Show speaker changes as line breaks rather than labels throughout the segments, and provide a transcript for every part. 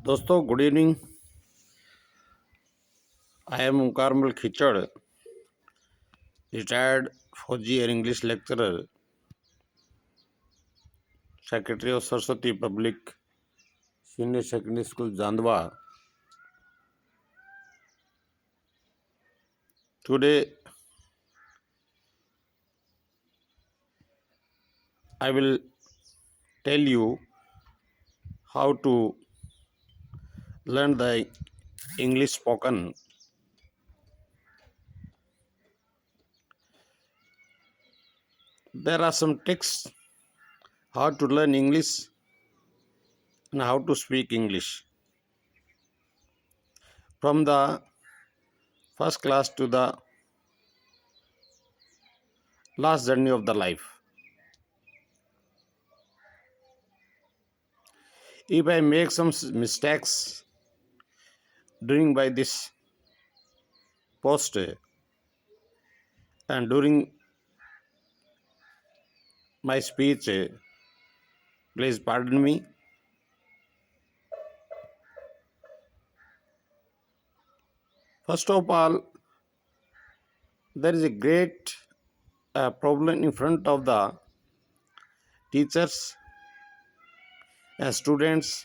दोस्तों good evening. I am Mukarmal Khichad, retired फौजी और English lecturer, secretary of Saraswati public senior secondary school Jandwa. Today I will tell you how to learn the English spoken. There are some tricks how to learn English and how to speak English. From the first class to the last journey of the life. If I make some mistakes during by this post and during my speech, please pardon me. First of all, there is a great problem in front of the teachers, students,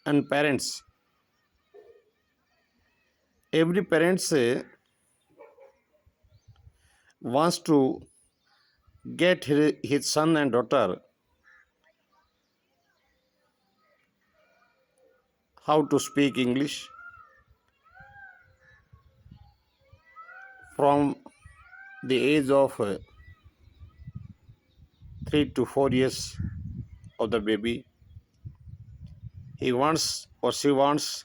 and parents. Every parents wants to get his son and daughter how to speak English from the age of 3 to 4 years of the baby. He wants or she wants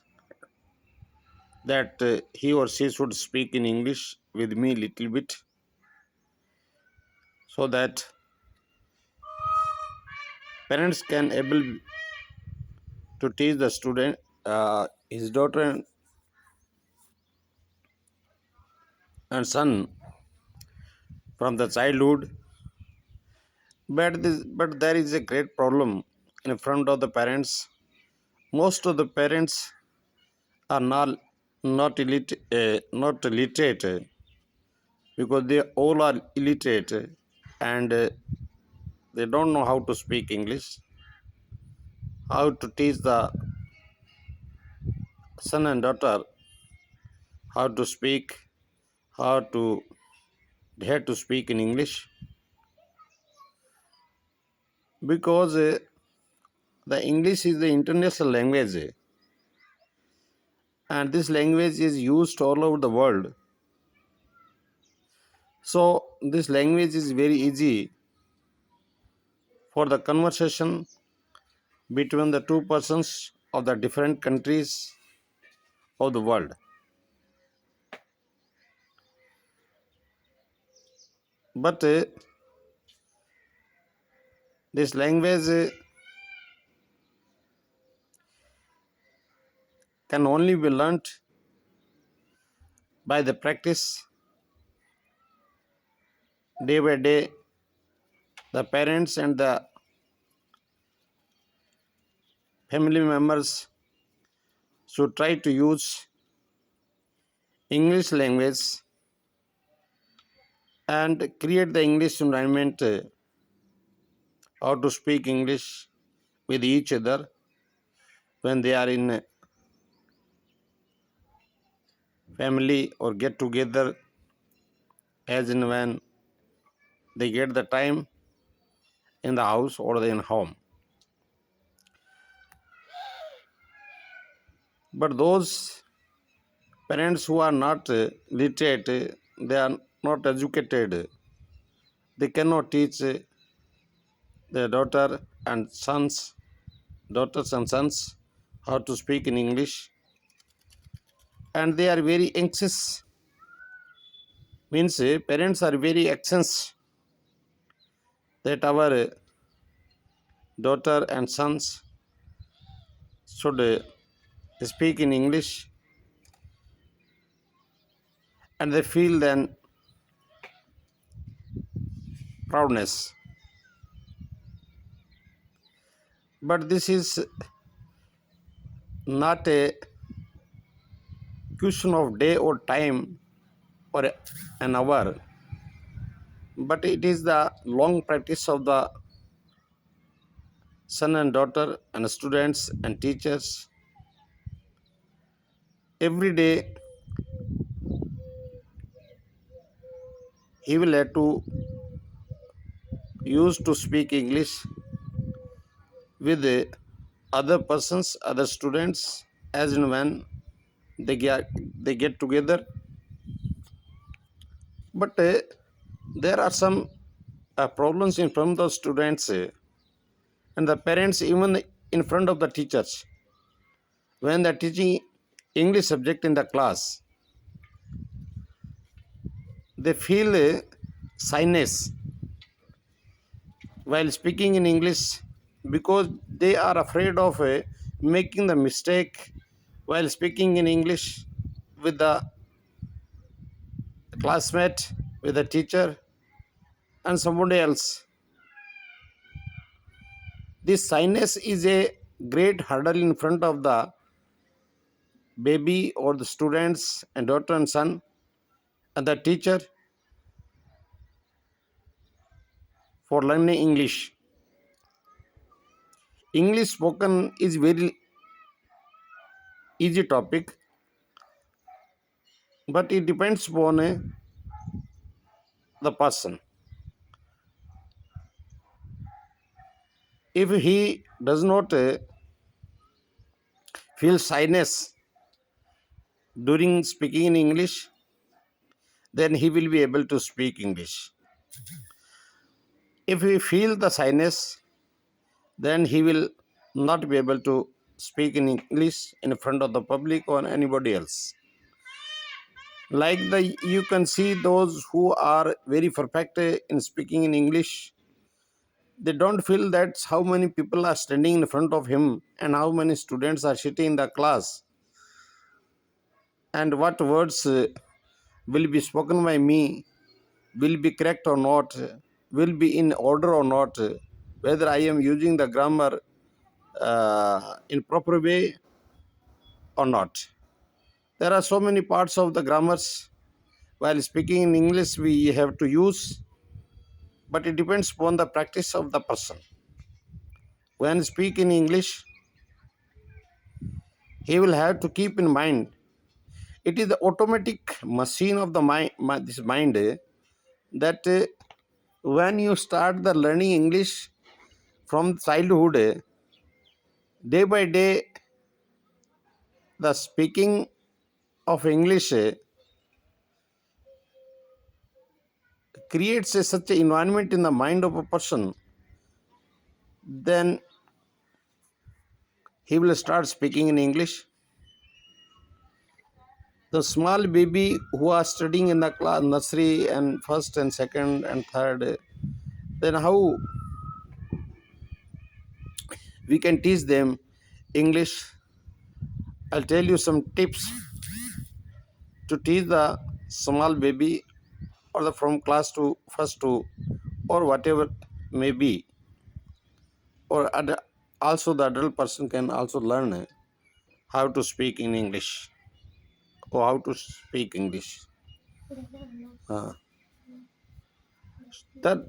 that he or she should speak in English with me little bit, so that parents can able to teach the student, his daughter and son from the childhood. But there is a great problem in front of the parents. Most of the parents are not literate, because they all are illiterate, and they don't know how to speak English, how to teach the son and daughter how to speak, how to dare to speak in English, because the English is the international language, and this language is used all over the world. So this language is very easy for the conversation between the two persons of the different countries of the world. But this language can only be learnt by the practice. Day by day, the parents and the family members should try to use English language and create the English environment, how to speak English with each other when they are in family or get together, as in when they get the time in the house or in home. But those parents who are not literate, they are not educated, they cannot teach their daughters and sons how to speak in English, and they are very anxious. Means parents are very anxious that our daughter and sons should speak in English, and they feel then proudness. But this is not a question of day or time or an hour, but it is the long practice of the son and daughter and students and teachers. Every day he will have to use to speak English with other persons, other students, as and when they get together. But there are some problems in front of the students and the parents, even in front of the teachers. When they're teaching English subject in the class, they feel shyness while speaking in English because they are afraid of making the mistake while speaking in English with the classmate, with the teacher, and somebody else. This shyness is a great hurdle in front of the baby or the students and daughter and son and the teacher for learning English. English spoken is very easy topic, but it depends upon the person. If he does not feel shyness during speaking in English, then he will be able to speak English. If he feel the shyness, then he will not be able to speak in English in front of the public or anybody else. Like you can see those who are very perfect in speaking in English, they don't feel that how many people are standing in front of him and how many students are sitting in the class and what words will be spoken by me will be correct or not, will be in order or not, whether I am using the grammar in proper way or not. There are so many parts of the grammars while speaking in English we have to use, but it depends upon the practice of the person. When speak in English, he will have to keep in mind it is the automatic machine of the mind, this mind that when you start the learning English from childhood, day by day, the speaking of English creates such an environment in the mind of a person, then he will start speaking in English. The small baby who are studying in the class nursery and first and second and third, then how we can teach them English? I'll tell you some tips to teach the small baby or the from class to first to or whatever may be, or also the adult person can also learn how to speak in English or how to speak English. Uh, that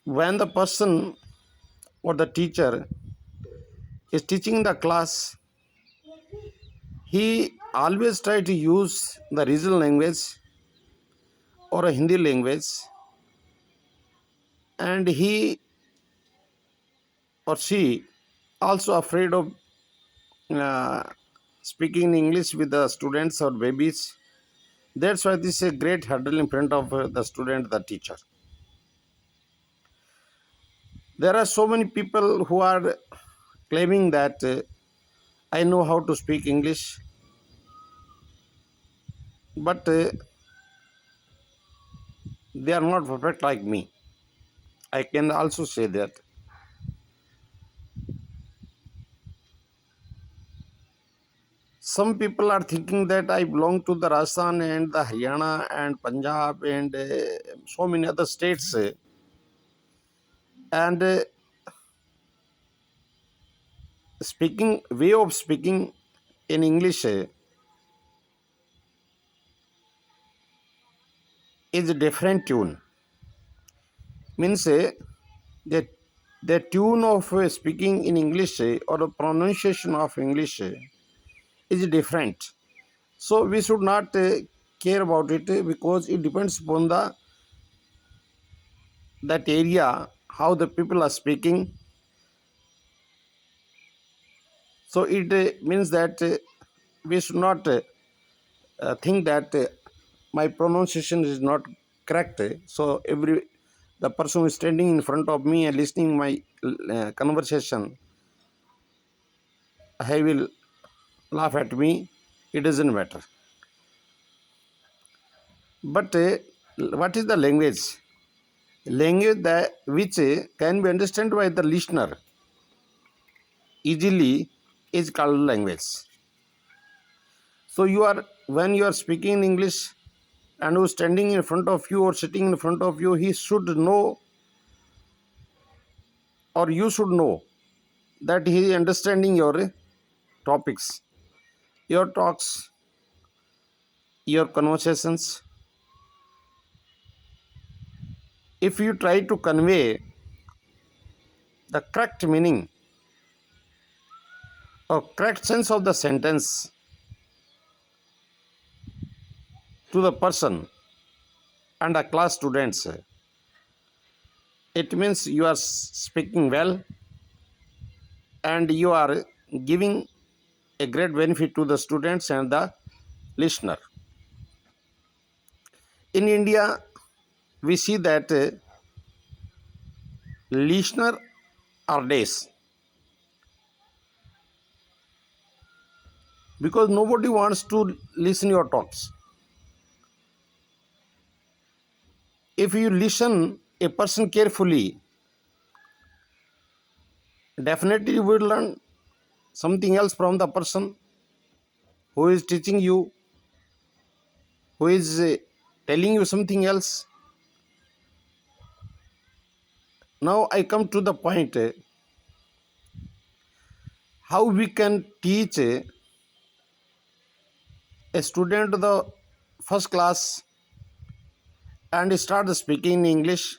when the person or the teacher is teaching the class, he always try to use the regional language or a Hindi language, and he or she also afraid of uh, speaking English with the students or babies. That's why this is a great hurdle in front of the student, the teacher. There are so many people who are claiming that I know how to speak English, but they are not perfect like me. I can also say that. Some people are thinking that I belong to the Rajasthan and the Haryana and Punjab and so many other states, and speaking way of speaking in English is a different tune. Means the the tune of speaking in English or the pronunciation of English is different. So we should not care about it because it depends upon the that area how the people are speaking. So it means that we should not think that my pronunciation is not correct. So the person who is standing in front of me and listening my conversation, he will laugh at me. It doesn't matter. But what is the language? Language that which can be understood by the listener easily is called language. So when you are speaking in English and who is standing in front of you or sitting in front of you, he should know or you should know that he is understanding your topics, your talks, your conversations. If you try to convey the correct meaning or correct sense of the sentence to the person and the class students, it means you are speaking well and you are giving a great benefit to the students and the listener. In India, we see that listener are days because nobody wants to listen your talks. If you listen a person carefully, definitely you will learn something else from the person who is teaching you, who is telling you something else. Now I come to the point how we can teach a student the first class and start speaking in English.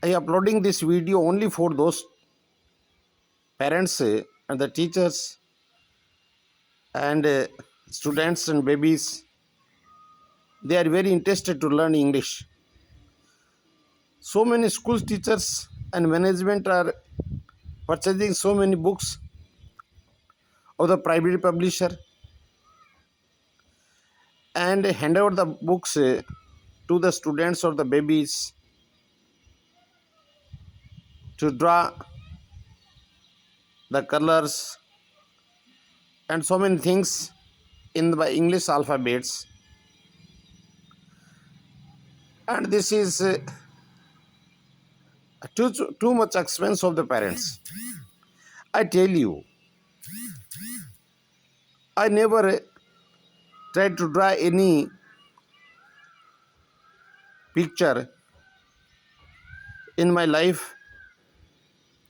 I am uploading this video only for those parents and the teachers and students and babies. They are very interested to learn English. So many school teachers and management are purchasing so many books of the private publisher and hand over the books to the students or the babies to draw the colors and so many things in the English alphabets. And this is too much expense of the parents. I tell you, I never tried to draw any picture in my life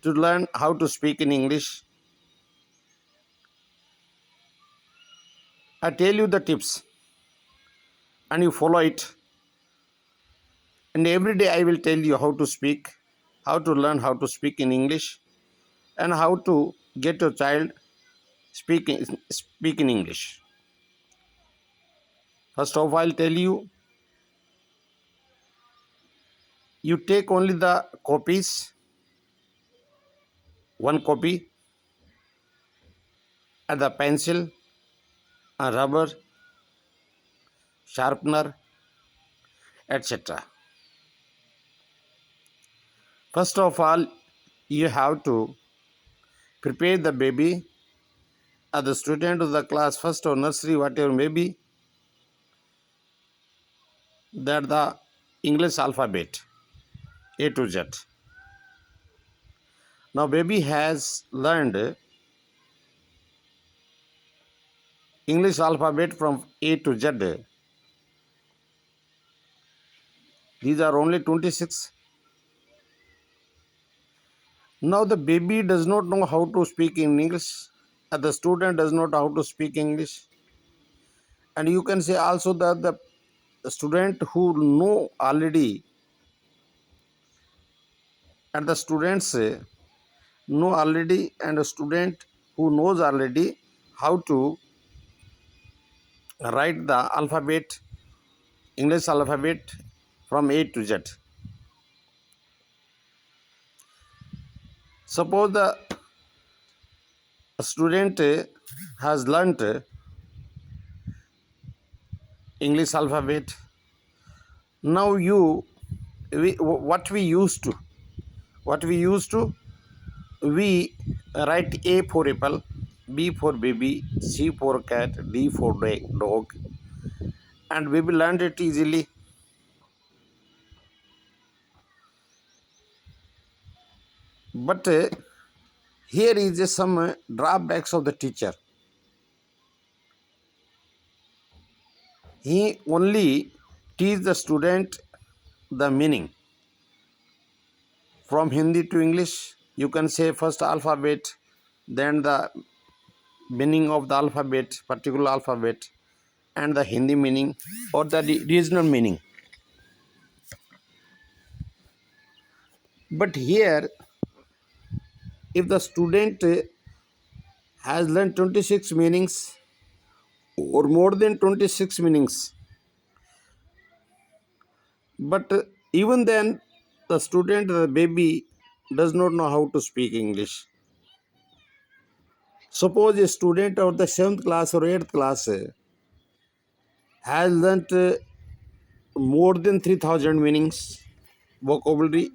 to learn how to speak in English. I tell you the tips and you follow it. And every day I will tell you how to speak, how to learn how to speak in English, and how to get your child speak in English. First of all, I'll tell you, you take only the copies, one copy, and the pencil, a rubber, sharpener, etc. First of all, you have to prepare the baby or the student of the class first or nursery, whatever may be, that the English alphabet A to Z. Now baby has learned English alphabet from A to Z. These are only 26. Now the baby does not know how to speak in English, and the student does not know how to speak English. And you can say also that the student who know already, and the students know already, and a student who knows already how to write the alphabet, English alphabet from A to Z. Suppose the student has learnt English alphabet. Now what we used to, we write A for apple, B for baby, C for cat, D for dog, and we will learn it easily. But here is some drawbacks of the teacher. He only teach the student the meaning from Hindi to English. You can say first alphabet, then the meaning of the alphabet, particular alphabet, and the Hindi meaning or the regional meaning. But here, if the student has learned 26 meanings or more than 26 meanings, but even then the student, the baby, does not know how to speak English. Suppose a student of the 7th class or 8th class has learnt more than 3000 meanings, vocabulary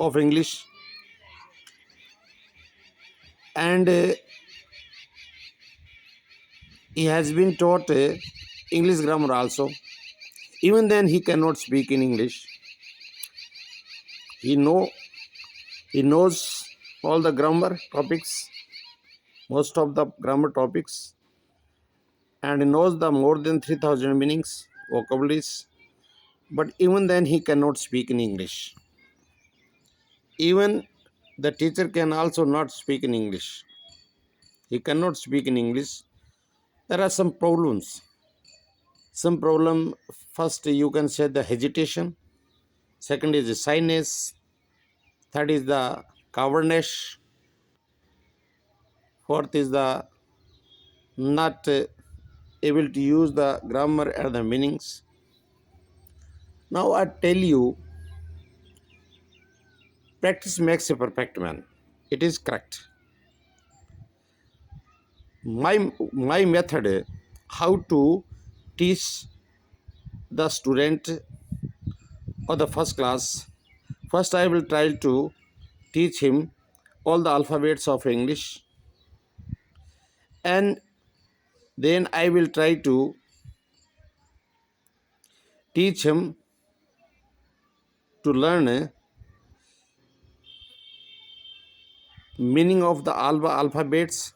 of English, and he has been taught English grammar also. Even then he cannot speak in English. He knows all the grammar topics, most of the grammar topics, and he knows the more than 3000 meanings, vocabularies, but even then he cannot speak in English. Even the teacher can also not speak in English. He cannot speak in English. There are some problems. Some problem, first you can say the hesitation, second is the shyness, third is the cowardice, fourth is the not able to use the grammar and the meanings. Now I tell you, practice makes a perfect man. It is correct. My method, how to teach the student of the first class. First I will try to teach him all the alphabets of English, and then I will try to teach him to learn meaning of the alphabets,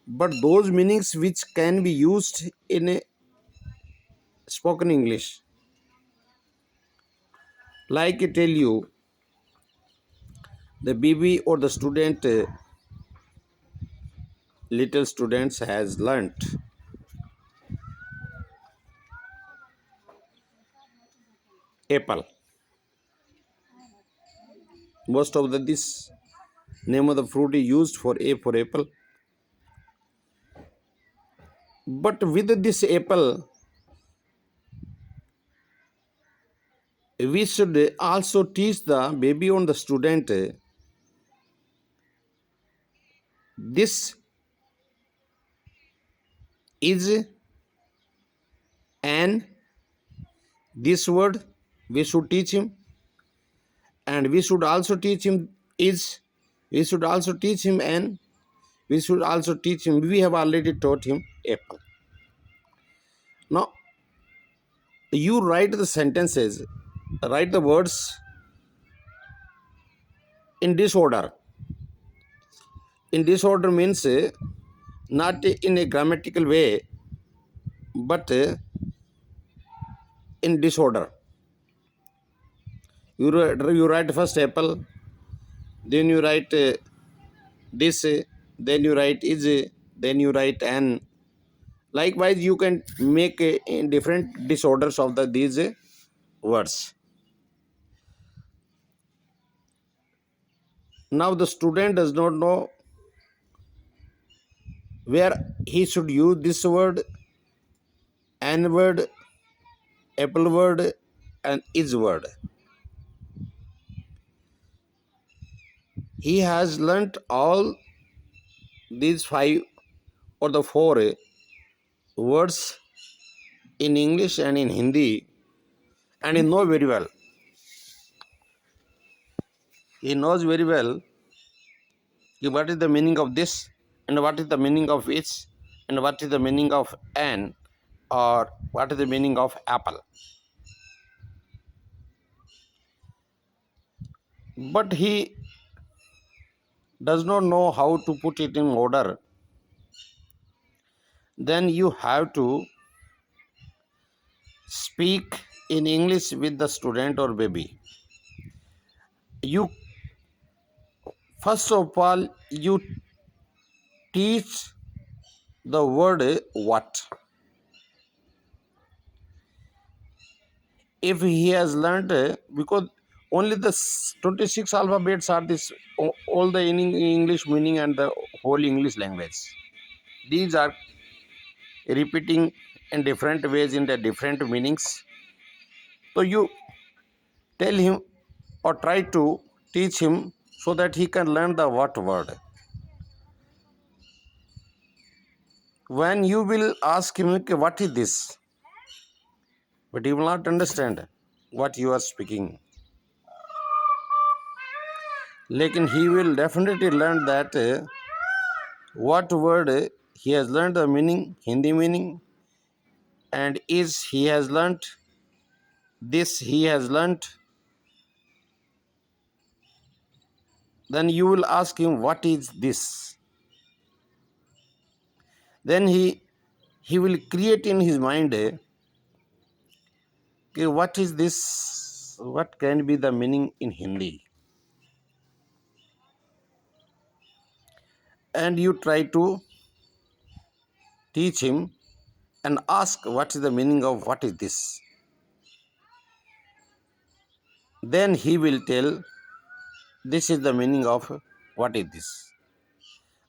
but those meanings which can be used in a spoken English. Like I tell you, the baby or the student, little students has learnt apple. Most of this name of the fruit is used for A for apple. But with this apple, we should also teach the baby or the student this is an, this word we should teach him, and we should also teach him is, we should also teach him an, we should also teach him, we have already taught him apple. Now you write the sentences, write the words in disorder. In disorder means not in a grammatical way, but in disorder. You write first apple, then you write this, then you write is, then you write an. Likewise, you can make in different disorders of these words. Now the student does not know where he should use this word, an word, apple word, and is word. He has learnt all these five or the four words in English and in Hindi, and he knows very well. He knows very well what is the meaning of this, and what is the meaning of which, and what is the meaning of an, or what is the meaning of apple. But he does not know how to put it in order. Then you have to speak in English with the student or baby. You first of all you teach the word what. If he has learned, because only the 26 alphabets are this, all the English meaning and the whole English language. These are repeating in different ways in the different meanings. So you tell him or try to teach him so that he can learn the what word. When you will ask him, okay, what is this? But he will not understand what you are speaking. Lekin he will definitely learn that what word he has learned the meaning, Hindi meaning, and is he has learnt, this he has learnt. Then you will ask him, what is this? Then he will create in his mind, okay, what is this? What can be the meaning in Hindi? And you try to teach him and ask what is the meaning of what is this. Then he will tell, this is the meaning of what is this.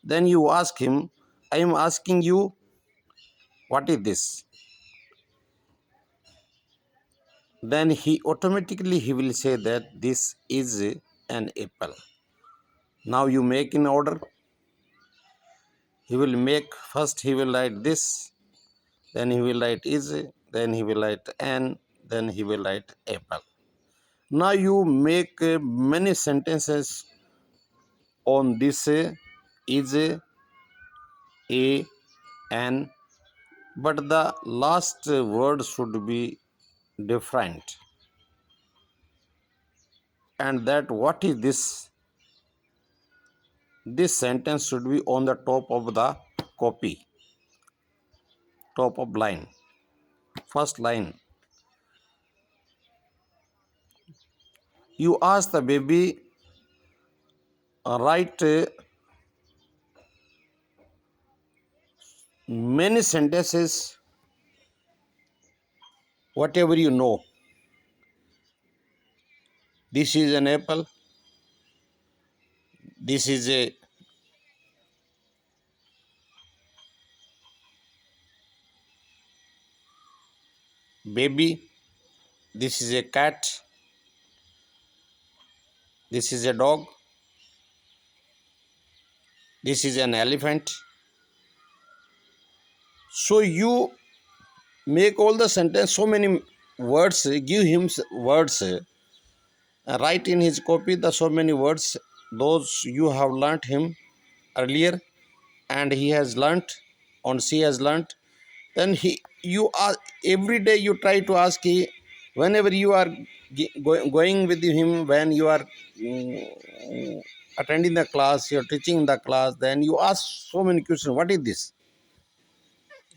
Then you ask him, I am asking you, what is this? Then he will say that this is an apple. Now you make in order. He will make, first he will write this, then he will write is, then he will write an, then he will write apple. Now you make many sentences on this is, a, an, but the last word should be different. And that what is this sentence should be on the top of the copy, top of line, first line. You ask the baby, write many sentences, whatever you know. This is an apple, this is a baby, this is a cat, this is a dog, this is an elephant. So you make all the sentence, so many words, give him words, write in his copy the so many words, those you have learnt him earlier, and he has learnt, or she has learnt. Then you are every day you try to ask, whenever you are going with him, when you are attending the class, you are teaching the class, then you ask so many questions, what is this?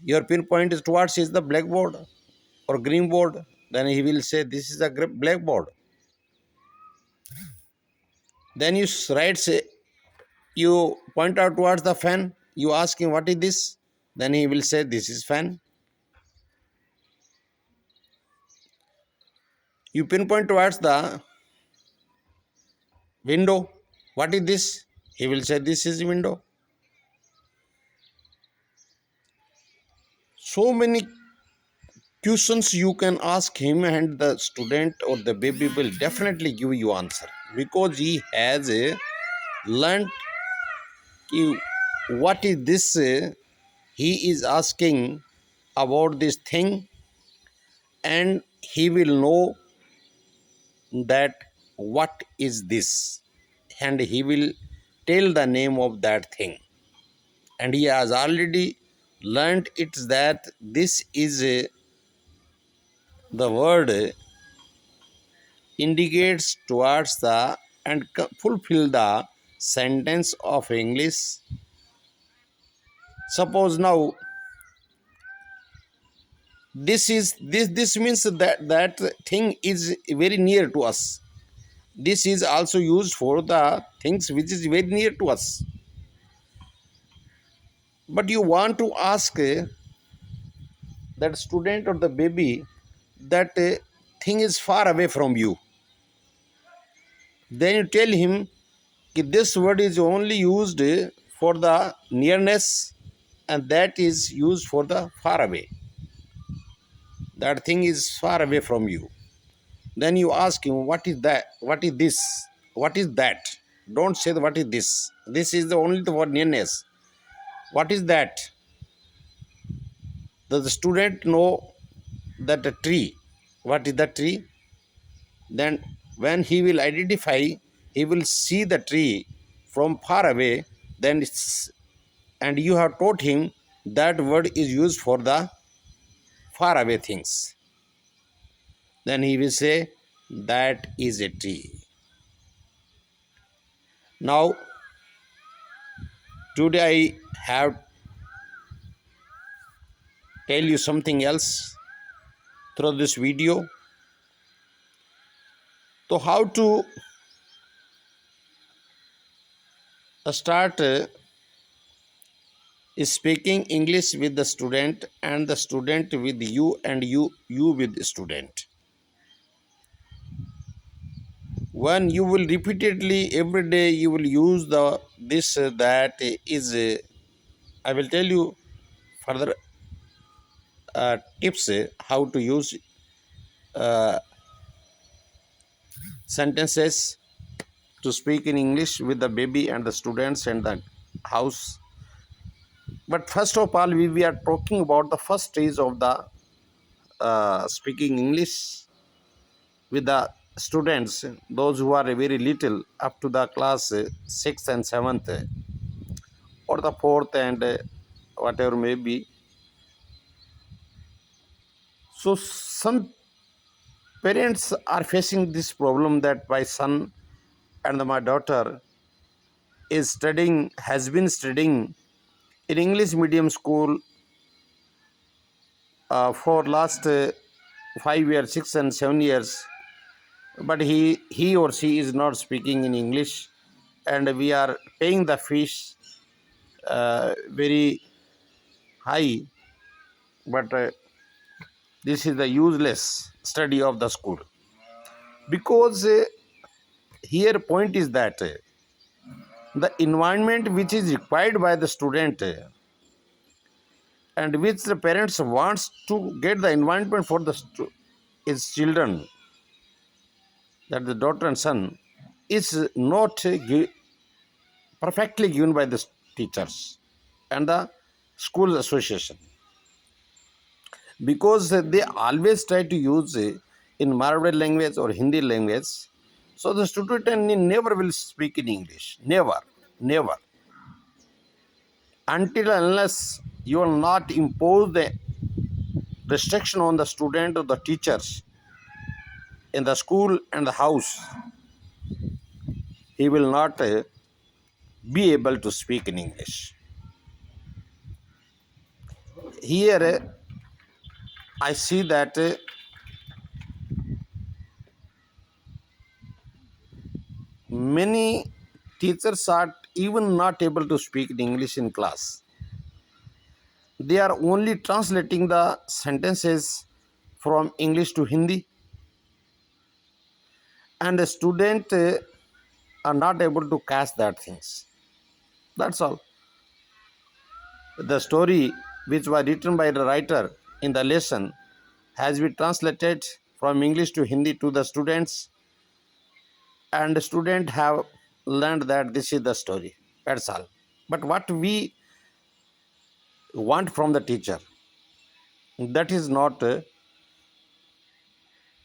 Your pinpoint is towards is the blackboard or green board, then he will say this is a blackboard. Then you write, say, you point out towards the fan, you ask him what is this, then he will say this is fan. You pinpoint towards the window, what is this, he will say this is window. So many questions you can ask him, and the student or the baby will definitely give you answer, because he has learned what is this, he is asking about this thing, and he will know that what is this, and he will tell the name of that thing, and he has already learned it, that this is the word indicates towards the and fulfill the sentence of English. Suppose now this means that thing is very near to us. This is also used for the things which is very near to us. But you want to ask that student or the baby that thing is far away from you. Then you tell him that this word is only used for the nearness, and that is used for the far away. That thing is far away from you. Then you ask him, what is that? What is this? What is that? Don't say what is this. This is the only the word nearness. What is that? Does the student know that a tree? What is the tree? Then when he will identify, he will see the tree from far away. Then and you have taught him that word is used for the far away things. Then he will say that is a tree. Now today I have tell you something else through this video. So how to start speaking English with the student, and the student with you, and you with the student. When you will repeatedly every day you will use the this that is I will tell you further tips how to use sentences to speak in English with the baby and the students and the house. But first of all, we are talking about the first stage of the speaking English with the students, those who are very little, up to the class 6th and 7th, or the 4th, and whatever may be. So some parents are facing this problem, that my son and my daughter has been studying in English medium school for last 5 years, 6 and 7 years, but he or she is not speaking in English, and we are paying the fees very high, but this is the useless study of the school, because here point is that the environment which is required by the student and which the parents wants to get the environment for the his children, that the daughter and son, is not perfectly given by the teachers and the school association, because they always try to use in Marathi language or Hindi language. So the student never will speak in English. Never, never. Until unless you will not impose the restriction on the student or the teachers in the school and the house, he will not be able to speak in English. Here I see that Many teachers are even not able to speak in English in class. They are only translating the sentences from English to Hindi, and the student are not able to catch that things. That's all. The story which was written by the writer in the lesson has been translated from English to Hindi to the students, and the students have learned that this is the story. That's all. But what we want from the teacher, that is not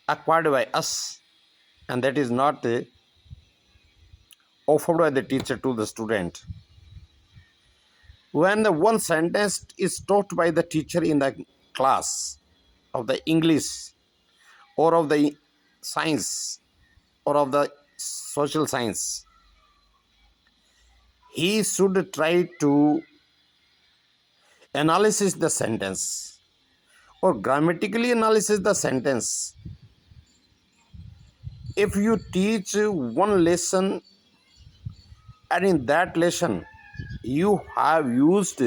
acquired by us, and that is not offered by the teacher to the student. When the one sentence is taught by the teacher in the class of the English or of the science or of the social science, he should try to analyze the sentence or grammatically analyze the sentence. If you teach one lesson and in that lesson you have used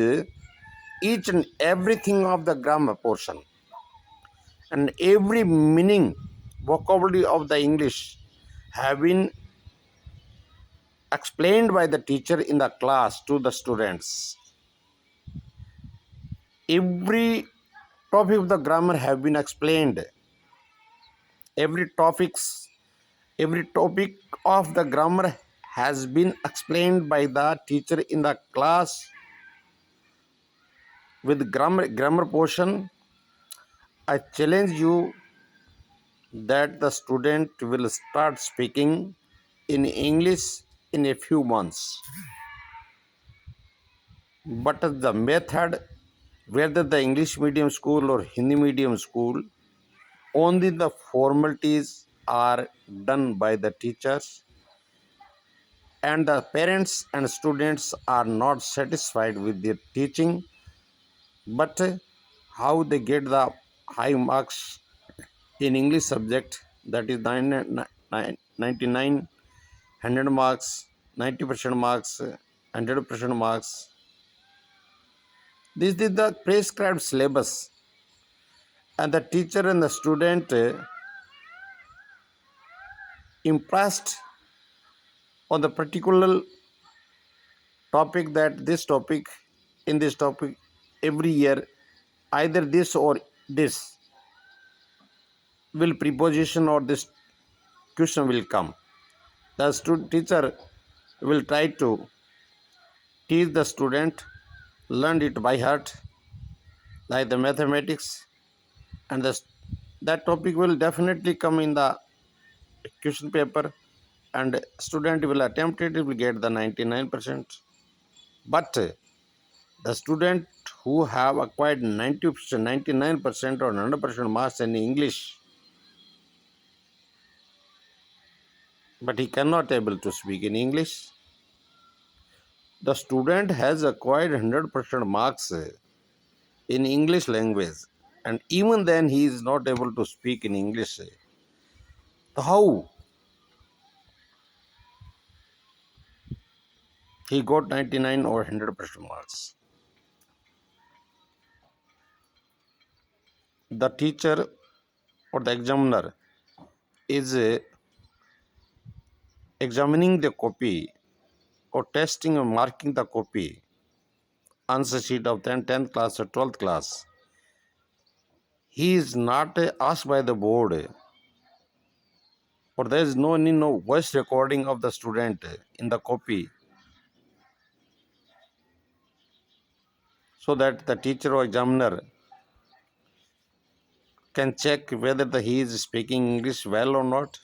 each and everything of the grammar portion and every meaning vocabulary of the English have been explained by the teacher in the class to the students. Every topic of the grammar have been explained. Every every topic of the grammar has been explained by the teacher in the class with grammar portion. I challenge you that the student will start speaking in English in a few months. But the method, whether the English medium school or Hindi medium school, only the formalities are done by the teachers, and the parents and students are not satisfied with their teaching, but how they get the high marks in English subject, that is 99, 100 marks, 90% marks, 100% marks. This is the prescribed syllabus, and the teacher and the student impressed on the particular topic, that this topic, in this topic, every year either this or this will preposition or this question will come. The teacher will try to teach the student, learn it by heart, like the mathematics, and that topic will definitely come in the question paper, and student will attempt it, will get the 99%. But the student who have acquired 90%, 99% or 100% marks in English, but he cannot able to speak in English. The student has acquired 100% marks in English language, and even then he is not able to speak in English. How he got 99 or 100% marks? The teacher or the examiner is examining the copy or testing or marking the copy answer sheet of 10th class or 12th class. He is not asked by the board, or there is no voice recording of the student in the copy, so that the teacher or examiner can check whether he is speaking English well or not.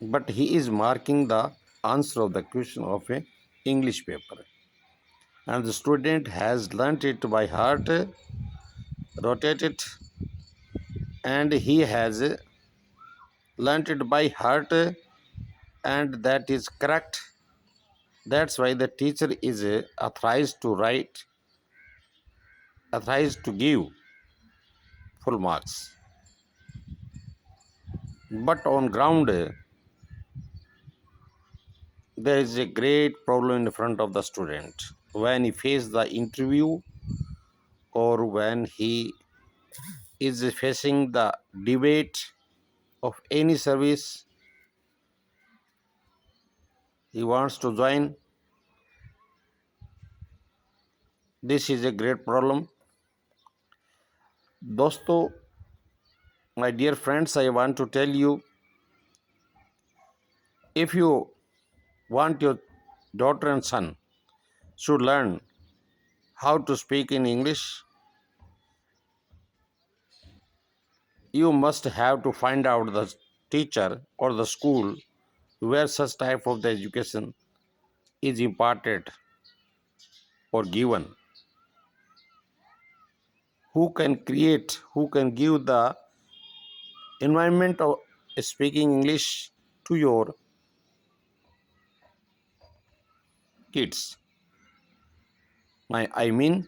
But he is marking the answer of the question of a English paper, and the student has learnt it by heart, rotate it, and he has learnt it by heart, and that is correct. That's why the teacher is authorized to write, authorized to give full marks. but on ground there is a great problem in front of the student when he faces the interview or when he is facing the debate of any service he wants to join. This is a great problem. दोस्तों, my dear friends, I want to tell you, if you want your daughter and son should learn how to speak in English, you must have to find out the teacher or the school where such type of the education is imparted or given, who can give the environment of speaking English to your kids. I mean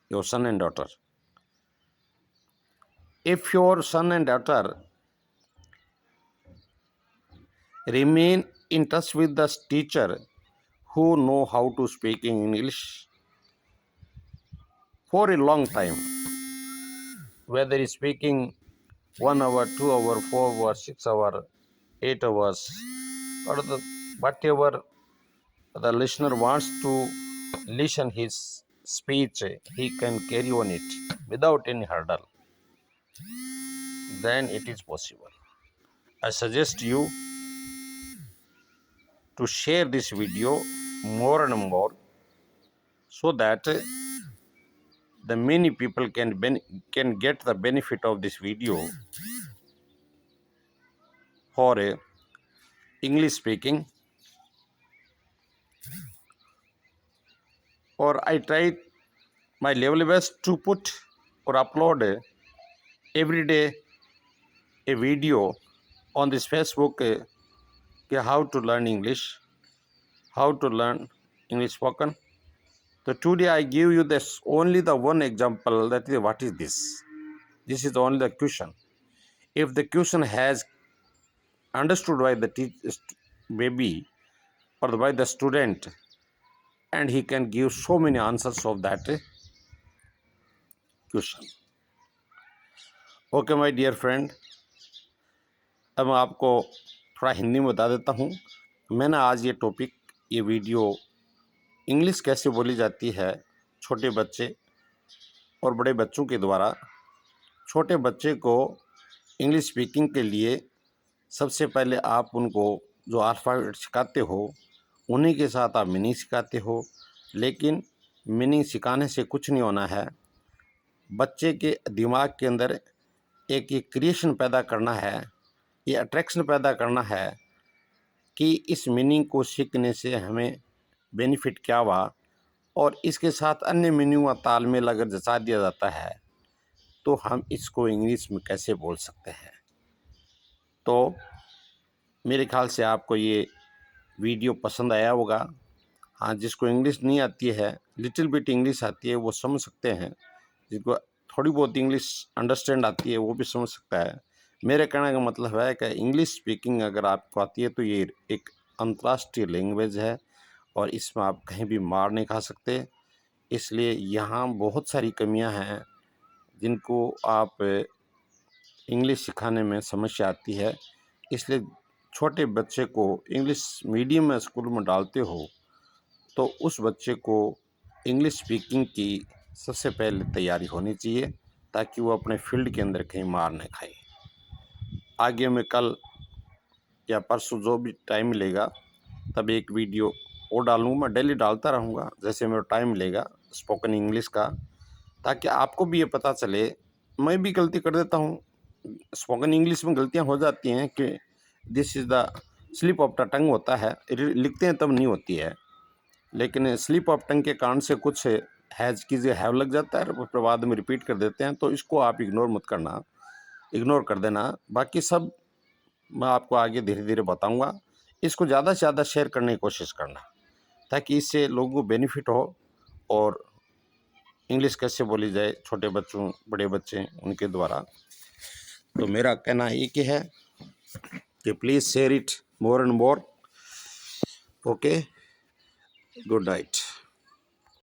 your son and daughter. If your son and daughter remain in touch with the teacher who know how to speak in English for a long time, whether he's speaking 1 hour, 2 hour, 4 hours, 6 hour, 8 hours, or whatever the listener wants to listen his speech, he can carry on it without any hurdle. Then it is possible. I suggest you to share this video more and more so that the many people can get the benefit of this video for English speaking. Or I try my level best to put or upload every day a video on this Facebook how to learn English, how to learn English spoken. So today I give you this only the one example, that is what is this. This is only the question. If the question has understood by the baby or by the student, and he can give so many answers of that question. Okay my dear friend, अब मैं आपको थोड़ा हिंदी में बता देता हूँ. मैंने आज ये टॉपिक, ये वीडियो इंग्लिश कैसे बोली जाती है छोटे बच्चे और बड़े बच्चों के द्वारा. छोटे बच्चे को इंग्लिश स्पीकिंग के लिए सबसे पहले आप उनको जो अल्फ़ाबेट सिखाते हो उन्हीं के साथ आप मीनिंग सिखाते हो, लेकिन मीनिंग सिखाने से कुछ नहीं होना है. बच्चे के दिमाग के अंदर एक ये क्रिएशन पैदा करना है, ये अट्रैक्शन पैदा करना है कि इस मीनिंग को सीखने से हमें बेनिफिट क्या हुआ, और इसके साथ अन्य मीनिंग का तालमेल अगर जचा दिया जाता है तो हम इसको इंग्लिश में कैसे बोल सकते हैं. तो मेरे ख्याल से आपको ये वीडियो पसंद आया होगा. हाँ, जिसको इंग्लिश नहीं आती है, लिटिल बिट इंग्लिश आती है, वो समझ सकते हैं. जिसको थोड़ी बहुत इंग्लिश अंडरस्टैंड आती है वो भी समझ सकता है. मेरे कहने का मतलब है कि इंग्लिश स्पीकिंग अगर आपको आती है तो ये एक अंतर्राष्ट्रीय लैंग्वेज है और इसमें आप कहीं भी मार नहीं खा सकते. इसलिए यहाँ बहुत सारी कमियाँ हैं जिनको आप इंग्लिश सिखाने में समस्या आती है. इसलिए छोटे बच्चे को इंग्लिश मीडियम में स्कूल में डालते हो तो उस बच्चे को इंग्लिश स्पीकिंग की सबसे पहले तैयारी होनी चाहिए ताकि वो अपने फील्ड के अंदर कहीं मार न खाए. आगे मैं कल या परसों जो भी टाइम मिलेगा तब एक वीडियो और डालूँगा. मैं डेली डालता रहूँगा जैसे मेरा टाइम मिलेगा स्पोकन इंग्लिश का, ताकि आपको भी ये पता चले. मैं भी गलती कर देता हूँ, स्पोकन इंग्लिश में गलतियाँ हो जाती हैं कि this is the slip of the tongue होता है, लिखते हैं तब नहीं होती है, लेकिन स्लिप ऑफ टंग के कारण से कुछ हैज़ की जगह हैव लग जाता है, फिर बाद में रिपीट कर देते हैं. तो इसको आप इग्नोर मत करना, इग्नोर कर देना. बाकी सब मैं आपको आगे धीरे धीरे बताऊंगा. इसको ज़्यादा से ज़्यादा शेयर करने की कोशिश करना ताकि इससे लोगों को बेनिफिट हो और इंग्लिश कैसे बोली जाए छोटे बच्चों बड़े बच्चे उनके द्वारा. तो मेरा कहना एक ही है Okay, please share it more and more. Okay, good night.